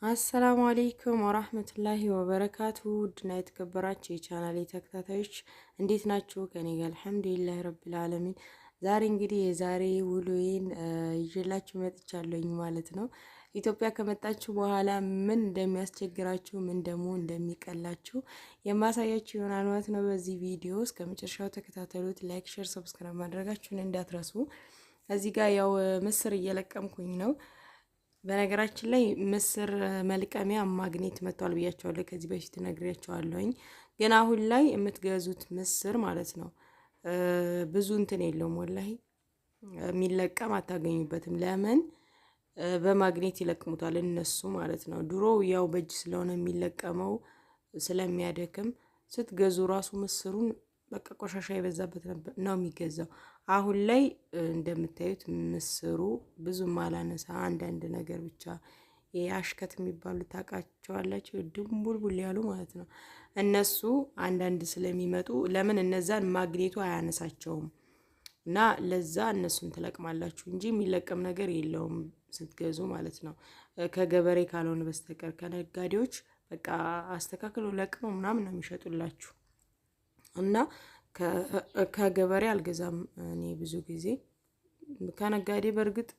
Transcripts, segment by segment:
አሰላሙ አለይኩም ወራህመቱላሂ ወበረካቱ። ውድና የተከበራችሁ የቻናሌ ተከታታዮች እንዴት ናችሁ? ከኔ ጋር አልሐምዱሊላህ ረብል ዓለሚን። ዛሬ እንግዲህ የዛሬ ውሎዬን ይዤላችሁ መጥቻለሁኝ ማለት ነው። ኢትዮጵያ ከመጣችሁ በኋላ ምን እንደሚያስቸግራችሁ ምን ደግሞ እንደሚቀላችሁ የማሳያችሁ ይሆናል ማለት ነው። በዚህ ቪዲዮ እስከ መጨረሻው ተከታተሉት። ላይክ፣ ሼር፣ ሰብስክራይብ ማድረጋችሁን እንዳትረሱ። እዚህ ጋር ያው ምስር እየለቀምኩኝ ነው። በነገራችን ላይ ምስር መልቀሚያ ማግኔት መጥቷል ብያቸዋለሁ። ከዚህ በፊት ነግሬያቸዋለሁኝ። ግን አሁን ላይ የምትገዙት ምስር ማለት ነው ብዙ እንትን የለውም። ወላሂ የሚለቀም አታገኙበትም። ለምን? በማግኔት ይለቅሙታል እነሱ ማለት ነው። ድሮ ያው በእጅ ስለሆነ የሚለቀመው ስለሚያደክም ስትገዙ ራሱ ምስሩን በቃ ቆሻሻ የበዛበት ነው የሚገዛው። አሁን ላይ እንደምታዩት ምስሩ ብዙም አላነሳ አንዳንድ ነገር ብቻ የአሽከት የሚባሉ ታውቃቸዋላችሁ፣ ድንቡልቡል ያሉ ማለት ነው። እነሱ አንዳንድ ስለሚመጡ ለምን እነዛን ማግኔቱ አያነሳቸውም እና ለዛ እነሱን ትለቅማላችሁ እንጂ የሚለቀም ነገር የለውም ስትገዙ ማለት ነው። ከገበሬ ካልሆነ በስተቀር ከነጋዴዎች በቃ አስተካክሎ ለቅመው ምናምን ነው የሚሸጡላችሁ። እና ከገበሬ አልገዛም እኔ ብዙ ጊዜ ከነጋዴ። በእርግጥ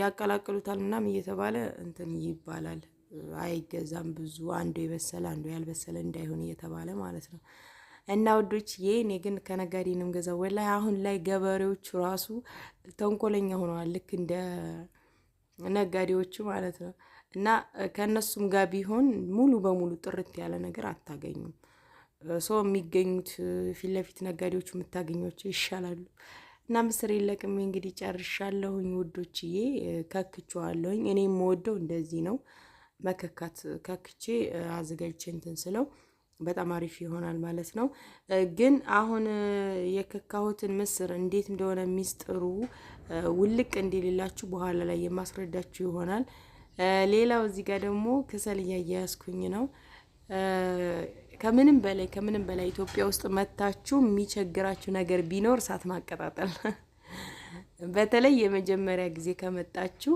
ያቀላቅሉታል ምናምን እየተባለ እንትን ይባላል፣ አይገዛም ብዙ። አንዱ የበሰለ አንዱ ያልበሰለ እንዳይሆን እየተባለ ማለት ነው። እና ውዶች እኔ ግን ከነጋዴ ነው የምገዛው። ወላሂ አሁን ላይ ገበሬዎቹ ራሱ ተንኮለኛ ሆነዋል፣ ልክ እንደ ነጋዴዎቹ ማለት ነው። እና ከእነሱም ጋር ቢሆን ሙሉ በሙሉ ጥርት ያለ ነገር አታገኙም። ሰው የሚገኙት ፊት ለፊት ነጋዴዎቹ የምታገኟቸው ይሻላሉ። እና ምስር ለቅሜ እንግዲህ ጨርሻለሁኝ ውዶችዬ፣ ከክቼዋለሁኝ። እኔ የምወደው እንደዚህ ነው መከካት። ከክቼ አዘጋጅቼ እንትን ስለው በጣም አሪፍ ይሆናል ማለት ነው። ግን አሁን የከካሁትን ምስር እንዴት እንደሆነ ሚስጥሩ ውልቅ እንዲልላችሁ በኋላ ላይ የማስረዳችሁ ይሆናል። ሌላው እዚህ ጋር ደግሞ ከሰል እያያያዝኩኝ ነው። ከምንም በላይ ኢትዮጵያ ውስጥ መታችሁ የሚቸግራችሁ ነገር ቢኖር እሳት ማቀጣጠል። በተለይ የመጀመሪያ ጊዜ ከመጣችሁ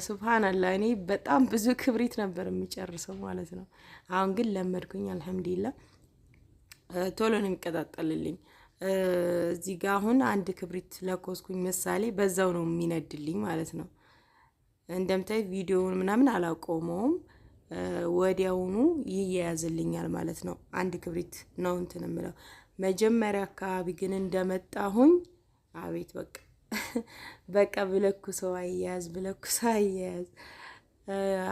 ሱብሃንአላህ፣ እኔ በጣም ብዙ ክብሪት ነበር የሚጨርሰው ማለት ነው። አሁን ግን ለመድኩኝ አልሐምዱሊላህ፣ ቶሎ ነው የሚቀጣጠልልኝ። እዚህ ጋር አሁን አንድ ክብሪት ለኮስኩኝ ምሳሌ፣ በዛው ነው የሚነድልኝ ማለት ነው። እንደምታይ ቪዲዮውን ምናምን አላቆመውም፣ ወዲያውኑ ይያያዝልኛል ማለት ነው። አንድ ክብሪት ነው እንትን የምለው። መጀመሪያ አካባቢ ግን እንደመጣሁኝ አቤት በቃ ብለኩሰው አያያዝ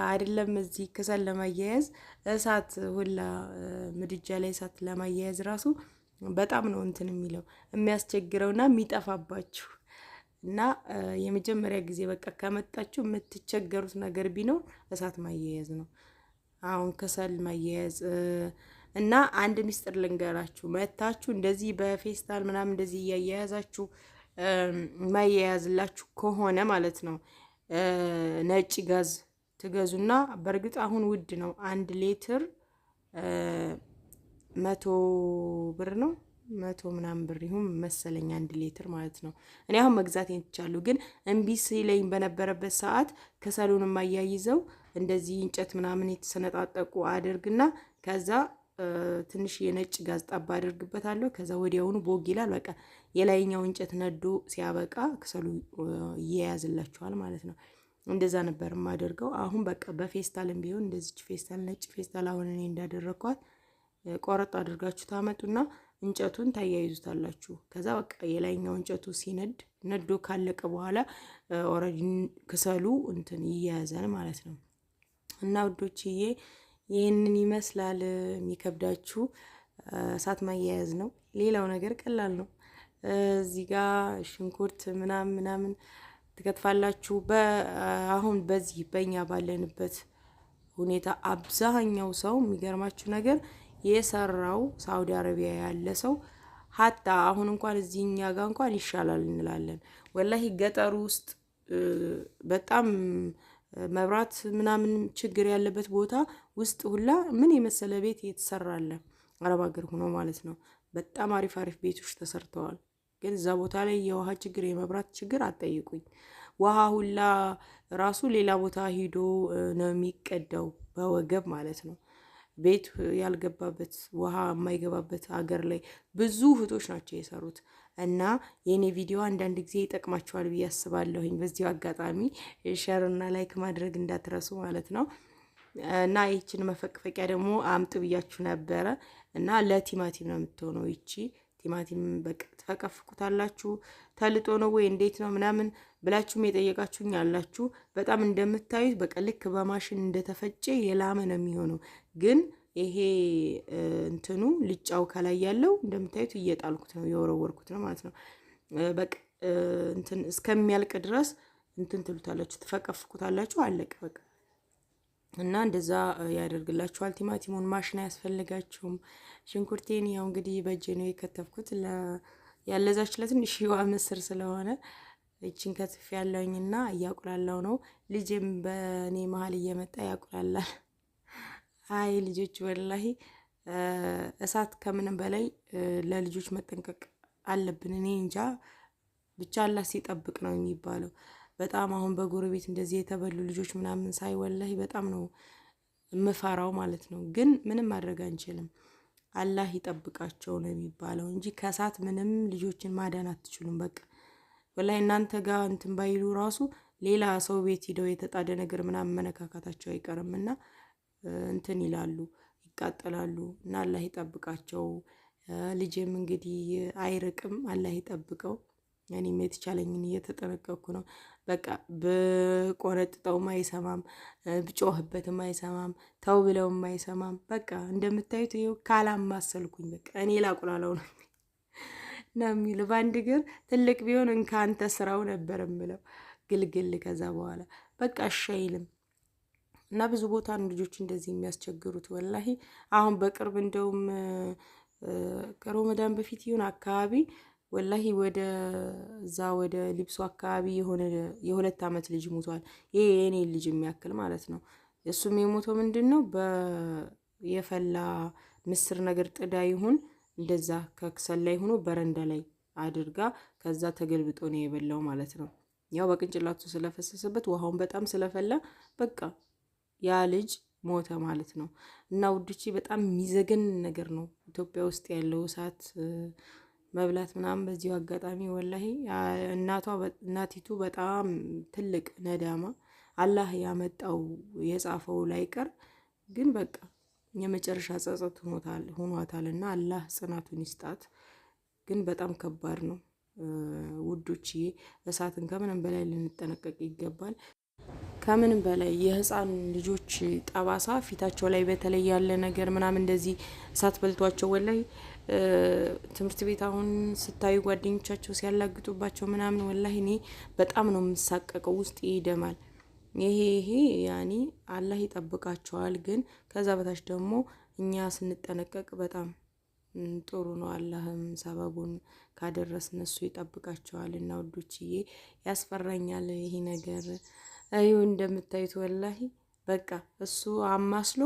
አይደለም። እዚህ ከሰል ለማያያዝ እሳት ሁላ ምድጃ ላይ እሳት ለማያያዝ ራሱ በጣም ነው እንትን የሚለው የሚያስቸግረውና የሚጠፋባችሁ። እና የመጀመሪያ ጊዜ በቃ ከመጣችሁ የምትቸገሩት ነገር ቢኖር እሳት ማያያዝ ነው። አሁን ከሰል ማያያዝ እና አንድ ሚስጥር ልንገራችሁ። መታችሁ እንደዚህ በፌስታል ምናምን እንደዚህ እያያያዛችሁ ማያያዝላችሁ ከሆነ ማለት ነው ነጭ ጋዝ ትገዙና፣ በእርግጥ አሁን ውድ ነው። 1 ሊትር 100 ብር ነው፣ 100 ምናምን ብር ይሁን መሰለኝ 1 ሊትር ማለት ነው። እኔ አሁን መግዛት ይቻላል፣ ግን እምቢ ሲለኝ በነበረበት ሰዓት ከሰሉን ማያይዘው እንደዚህ እንጨት ምናምን የተሰነጣጠቁ አድርግና ከዛ ትንሽ የነጭ ጋዝ ጠባ አድርግበታለሁ። ከዛ ወዲያውኑ ቦግ ይላል። በቃ የላይኛው እንጨት ነዶ ሲያበቃ ከሰሉ ይያያዝላችኋል ማለት ነው። እንደዛ ነበር የማደርገው። አሁን በቃ በፌስታልም ቢሆን እንደዚች ፌስታል፣ ነጭ ፌስታል አሁን እኔ እንዳደረኳት ቆረጥ አድርጋችሁ ታመጡና እንጨቱን ታያይዙታላችሁ። ከዛ በቃ የላይኛው እንጨቱ ሲነድ ነዶ ካለቀ በኋላ ኦሬዲ ከሰሉ እንትን ይያያዛል ማለት ነው። እና ውዶችዬ ይህንን ይመስላል። የሚከብዳችሁ እሳት ማያያዝ ነው። ሌላው ነገር ቀላል ነው። እዚህ ጋር ሽንኩርት ምናምን ትከትፋላችሁ። አሁን በዚህ በእኛ ባለንበት ሁኔታ አብዛኛው ሰው የሚገርማችሁ ነገር የሰራው ሳውዲ አረቢያ ያለ ሰው ሀታ አሁን እንኳን እዚህኛ ጋር እንኳን ይሻላል እንላለን። ወላሂ ገጠሩ ውስጥ በጣም መብራት ምናምን ችግር ያለበት ቦታ ውስጥ ሁላ ምን የመሰለ ቤት የተሰራለ አረብ ሀገር ሆኖ ማለት ነው። በጣም አሪፍ ቤቶች ተሰርተዋል። ግን እዛ ቦታ ላይ የውሃ ችግር የመብራት ችግር አጠይቁኝ። ውሃ ሁላ ራሱ ሌላ ቦታ ሂዶ ነው የሚቀዳው በወገብ ማለት ነው። ቤት ያልገባበት ውሃ የማይገባበት ሀገር ላይ ብዙ እህቶች ናቸው የሰሩት። እና የኔ ቪዲዮ አንዳንድ ጊዜ ይጠቅማቸዋል ብዬ አስባለሁኝ። በዚሁ አጋጣሚ ሼር እና ላይክ ማድረግ እንዳትረሱ ማለት ነው። እና ይችን መፈቅፈቂያ ደግሞ አምጡ ብያችሁ ነበረ እና ለቲማቲም ነው የምትሆነው ይቺ ቲማቲም በቃ ትፈቀፍቁታላችሁ። ተልጦ ነው ወይ እንዴት ነው ምናምን ብላችሁም የጠየቃችሁኝ አላችሁ። በጣም እንደምታዩት በቃ ልክ በማሽን እንደተፈጨ የላመ ነው የሚሆነው። ግን ይሄ እንትኑ ልጫው ከላይ ያለው እንደምታዩት እየጣልኩት ነው የወረወርኩት ነው ማለት ነው። በቃ እንትን እስከሚያልቅ ድረስ እንትን ትሉታላችሁ፣ ትፈቀፍቁታላችሁ። አለቀ በቃ። እና እንደዛ ያደርግላችኋል። ቲማቲሙን ማሽን አያስፈልጋችሁም። ሽንኩርቴን ያው እንግዲህ በእጄ ነው የከተፍኩት ያለዛች ለትንሽ ይዋ ምስር ስለሆነ እቺን ከትፍ ያለውኝና እያቁላላው ነው። ልጅም በእኔ መሀል እየመጣ ያቁላላል። አይ ልጆች ወላሂ እሳት ከምንም በላይ ለልጆች መጠንቀቅ አለብን። እኔ እንጃ ብቻ አላህ ሲጠብቅ ነው የሚባለው። በጣም አሁን በጎረቤት እንደዚህ የተበሉ ልጆች ምናምን ሳይ ወላሂ በጣም ነው የምፈራው ማለት ነው። ግን ምንም ማድረግ አንችልም። አላህ ይጠብቃቸው ነው የሚባለው እንጂ ከእሳት ምንም ልጆችን ማዳን አትችሉም። በቃ ወላሂ እናንተ ጋር እንትን ባይሉ ራሱ ሌላ ሰው ቤት ሂደው የተጣደ ነገር ምናምን መነካካታቸው አይቀርምና እንትን ይላሉ፣ ይቃጠላሉ። እና አላህ ይጠብቃቸው። ልጄም እንግዲህ አይርቅም፣ አላህ ይጠብቀው። እኔም የተቻለኝን እየተጠነቀቅኩ ነው። በቃ ብቆረጥጠውም አይሰማም፣ ብጮህበትም አይሰማም፣ ተው ብለውም አይሰማም። በቃ እንደምታዩት ይኸው ካላማሰልኩኝ በቃ እኔ ላቁላለው ነው የሚለው። በአንድ እግር ትልቅ ቢሆን እንካ አንተ ስራው ነበር የምለው ግልግል። ከዛ በኋላ በቃ እሺ አይልም። እና ብዙ ቦታ ነው ልጆች እንደዚህ የሚያስቸግሩት ወላሂ። አሁን በቅርብ እንደውም ከረመዳን በፊት ይሁን አካባቢ ወላሂ ወደ እዛ ወደ ሊብሶ አካባቢ የሆነ የ2 ዓመት ልጅ ሞቷል። ይሄ የኔ ልጅ የሚያክል ማለት ነው። እሱም የሞተው ምንድነው የፈላ ምስር ነገር ጥዳ ይሁን እንደዛ ከክሰል ላይ ሆኖ በረንዳ ላይ አድርጋ ከዛ ተገልብጦ ነው የበላው ማለት ነው። ያው በቅንጭላቱ ስለፈሰሰበት ውሃውን በጣም ስለፈላ በቃ ያ ልጅ ሞተ ማለት ነው። እና ውድቺ በጣም የሚዘገን ነገር ነው ኢትዮጵያ ውስጥ ያለው እሳት መብላት ምናምን። በዚሁ አጋጣሚ ወላሂ እናቲቱ በጣም ትልቅ ነዳማ አላህ ያመጣው የጻፈው ላይቀር ግን በቃ የመጨረሻ ጸጸት ሆኗታልና አላህ ጽናቱን ይስጣት። ግን በጣም ከባድ ነው ውዶችዬ። እሳትን ከምንም በላይ ልንጠነቀቅ ይገባል። ከምንም በላይ የህፃን ልጆች ጠባሳ ፊታቸው ላይ በተለይ ያለ ነገር ምናምን እንደዚህ እሳት በልቷቸው ወላይ ትምህርት ቤት አሁን ስታዩ ጓደኞቻቸው ሲያላግጡባቸው ምናምን ወላሂ እኔ በጣም ነው የምሳቀቀው፣ ውስጥ ይደማል። ይሄ ያኔ አላህ ይጠብቃቸዋል። ግን ከዛ በታች ደግሞ እኛ ስንጠነቀቅ በጣም ጥሩ ነው። አላህም ሰበቡን ካደረስ እነሱ ይጠብቃቸዋል። እና ውዶችዬ ያስፈራኛል ይሄ ነገር። አዩ እንደምታዩት ወላሂ በቃ እሱ አማስሎ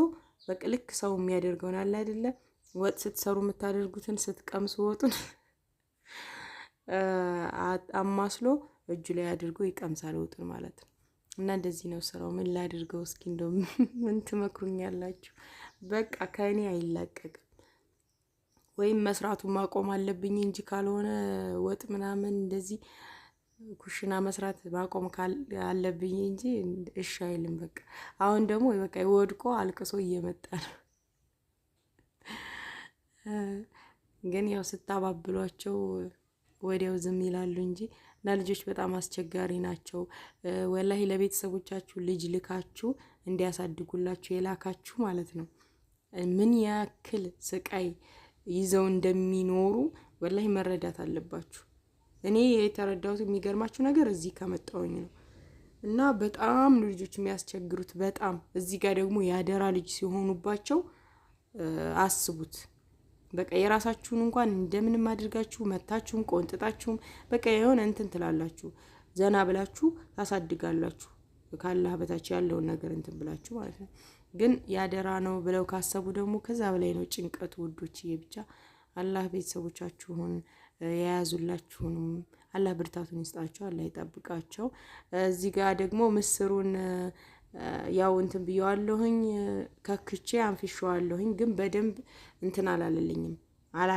በቃ ልክ ሰው የሚያደርገውን አለ አይደለ? ወጥ ስትሰሩ የምታደርጉትን ስትቀምሱ ወጡን አማስሎ እጁ ላይ አድርጎ ይቀምሳል ወጡን ማለት ነው። እና እንደዚህ ነው ስራው። ምን ላድርገው እስኪ እንደው ምን ትመክሩኛላችሁ? በቃ ከእኔ አይላቀቅም። ወይም መስራቱን ማቆም አለብኝ እንጂ ካልሆነ ወጥ ምናምን እንደዚህ ኩሽና መስራት ማቆም አለብኝ እንጂ እሺ አይልም። በቃ አሁን ደግሞ በቃ ወድቆ አልቅሶ እየመጣ ነው። ግን ያው ስታባብሏቸው ወዲያው ዝም ይላሉ እንጂ እና ልጆች በጣም አስቸጋሪ ናቸው ወላሂ። ለቤተሰቦቻችሁ ልጅ ልካችሁ እንዲያሳድጉላችሁ የላካችሁ ማለት ነው ምን ያክል ስቃይ ይዘው እንደሚኖሩ ወላሂ መረዳት አለባችሁ። እኔ የተረዳሁት የሚገርማችሁ ነገር እዚህ ከመጣሁኝ ነው። እና በጣም ልጆች የሚያስቸግሩት በጣም እዚህ ጋር ደግሞ ያደራ ልጅ ሲሆኑባቸው አስቡት። በቃ የራሳችሁን እንኳን እንደምንም አድርጋችሁ መታችሁም ቆንጥጣችሁም በቃ የሆነ እንትን ትላላችሁ፣ ዘና ብላችሁ ታሳድጋላችሁ። ካላህ በታች ያለውን ነገር እንትን ብላችሁ ማለት ነው። ግን ያደራ ነው ብለው ካሰቡ ደግሞ ከዛ በላይ ነው ጭንቀቱ ውዶችዬ። ብቻ አላህ ቤተሰቦቻችሁን የያዙላችሁንም አላህ ብርታቱን ይስጣቸው፣ አላህ ይጠብቃቸው። እዚህ ጋር ደግሞ ምስሩን ያው እንትን ብየዋለሁኝ፣ ከክቼ አንፍሼዋለሁኝ፣ ግን በደንብ እንትን አላለልኝም፣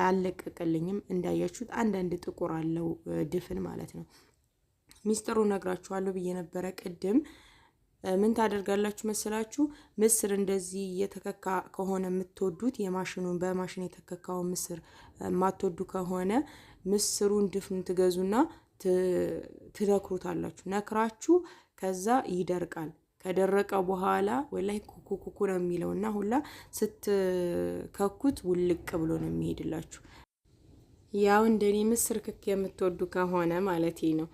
አለቀቀልኝም። እንዳያችሁት አንዳንድ ጥቁር አለው ድፍን ማለት ነው። ሚስጥሩ ነግራችኋለሁ ብዬ ነበረ ቅድም። ምን ታደርጋላችሁ መሰላችሁ? ምስር እንደዚህ የተከካ ከሆነ የምትወዱት የማሽኑን በማሽን የተከካውን ምስር የማትወዱ ከሆነ ምስሩን ድፍን ትገዙና ትነክሩታላችሁ። ነክራችሁ ከዛ ይደርቃል። ከደረቀ በኋላ ወላይ ኩኩኩኩ ነው የሚለውና ሁላ ስትከኩት ውልቅ ብሎ ነው የሚሄድላችሁ። ያው እንደኔ ምስር ክክ የምትወዱ ከሆነ ማለቴ ነው።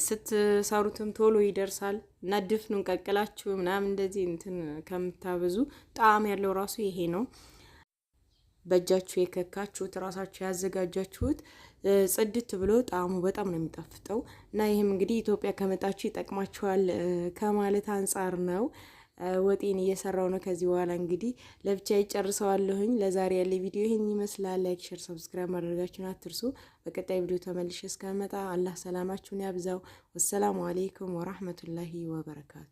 ስትሰሩትም ቶሎ ይደርሳል እና ድፍኑን ቀቅላችሁ ምናምን እንደዚህ እንትን ከምታበዙ ጣዕም ያለው ራሱ ይሄ ነው። በእጃችሁ የከካችሁት ራሳችሁ ያዘጋጃችሁት ጽድት ብሎ ጣዕሙ በጣም ነው የሚጣፍጠው። እና ይህም እንግዲህ ኢትዮጵያ ከመጣችሁ ይጠቅማችኋል ከማለት አንጻር ነው። ወጤን እየሰራው ነው። ከዚህ በኋላ እንግዲህ ለብቻ ይጨርሰዋለሁኝ። ለዛሬ ያለ ቪዲዮ ይህን ይመስላል። ላይክ፣ ሼር፣ ሰብስክራይብ ማድረጋችሁን አትርሱ። በቀጣይ ቪዲዮ ተመልሼ እስከመጣ አላህ ሰላማችሁን ያብዛው። ወሰላሙ አለይኩም ወራህመቱላሂ ወበረካቱ።